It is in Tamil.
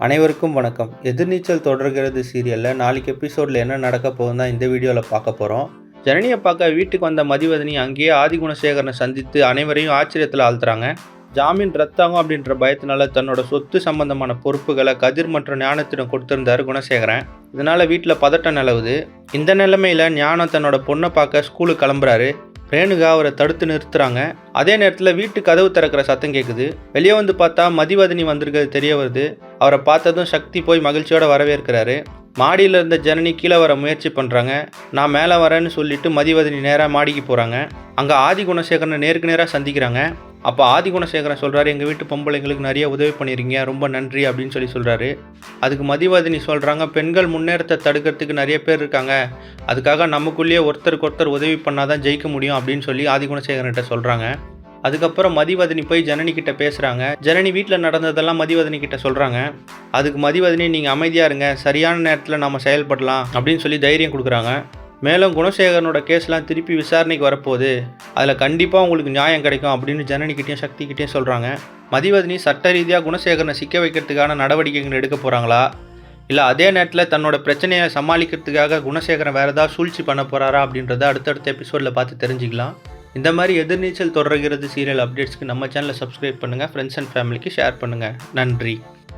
அனைவருக்கும் வணக்கம். எதிர்நீச்சல் தொடர்கிறது சீரியலில் நாளைக்கு எபிசோடில் என்ன நடக்க போகுதுன்னு தான் இந்த வீடியோவில் பார்க்க போகிறோம். ஜனனியை பார்க்க வீட்டுக்கு வந்த மதிவதனி அங்கேயே ஆதிகுணசேகரனை சந்தித்து அனைவரையும் ஆச்சரியத்தில் ஆழ்த்துறாங்க. ஜாமீன் ரத்தாகும் அப்படின்ற பயத்தினால தன்னோட சொத்து சம்பந்தமான பொறுப்புகளை கதிர் மற்றும் ஞானத்திடம் கொடுத்திருந்தாரு குணசேகரன். இதனால வீட்டில் பதட்டம் நிலவுது. இந்த நிலைமையில ஞானம் தன்னோட பொண்ணை பார்க்க ஸ்கூலுக்கு கிளம்புறாரு. ரேணுகா அவரை தடுத்து நிறுத்துறாங்க. அதே நேரத்தில் வீட்டு கதவு திறக்கிற சத்தம் கேட்குது. வெளியே வந்து பார்த்தா மதிவதனி வந்திருக்கிறது தெரிய வருது. அவரை பார்த்ததும் சக்தி போய் மகிழ்ச்சியோட வரவேற்கிறாரு. மாடியில் இருந்த ஜனனி கீழே வர முயற்சி பண்ணுறாங்க. நான் மேலே வரேன்னு சொல்லிட்டு மதிவதனி நேராக மாடிக்கு போகிறாங்க. அங்கே ஆதிகுணசேகரனை நேருக்கு நேராக சந்திக்கிறாங்க. அப்போ ஆதிகுணசேகரன் சொல்கிறாரு, எங்கள் வீட்டு பொம்பளைங்களுக்கு நிறைய உதவி பண்ணியிருக்கீங்க, ரொம்ப நன்றி அப்படின்னு சொல்கிறாரு. அதுக்கு மதிவதனி சொல்கிறாங்க, பெண்கள் முன்னேறத்தை தடுக்கிறதுக்கு நிறைய பேர் இருக்காங்க, அதுக்காக நமக்குள்ளேயே ஒருத்தருக்கு ஒருத்தர் உதவி பண்ணாதான் ஜெயிக்க முடியும் அப்படின்னு சொல்லி ஆதிகுணசேகரன்கிட்ட சொல்கிறாங்க. அதுக்கப்புறம் மதிவதனி போய் ஜனனி கிட்ட பேசுகிறாங்க. ஜனனி வீட்டில் நடந்ததெல்லாம் மதிவதனி கிட்ட சொல்கிறாங்க. அதுக்கு மதிவதனி, நீங்கள் அமைதியாக இருங்க, சரியான நேரத்தில் நம்ம செயல்படலாம் அப்படின்னு சொல்லி தைரியம் கொடுக்குறாங்க. மேலும் குணசேகரனோட கேஸ்லாம் திருப்பி விசாரணைக்கு வரப்போகுது, அதில் கண்டிப்பாக உங்களுக்கு நியாயம் கிடைக்கும் அப்படின்னு ஜனனிக்கிட்டையும் சக்திக்கிட்டையும் சொல்கிறாங்க. மதிவதனி சட்ட ரீதியாக குணசேகரனை சிக்க வைக்கிறதுக்கான நடவடிக்கைகள் எடுக்க போகிறாங்களா, இல்லை அதே நேரத்தில் தன்னோட பிரச்சனையை சமாளிக்கிறதுக்காக குணசேகரன் வேறு ஏதாவது சூழ்ச்சி பண்ண போகிறாரா அப்படின்றத அடுத்தடுத்த எபிசோடில் பார்த்து தெரிஞ்சுக்கலாம். இந்த மாதிரி எதிர்நீச்சல் தொடர்கிறது சீரியல் அப்டேட்ஸ்க்கு நம்ம சேனலை சப்ஸ்கிரைப் பண்ணுங்கள், ஃப்ரெண்ட்ஸ் அண்ட் ஃபேமிலிக்கு ஷேர் பண்ணுங்கள். நன்றி.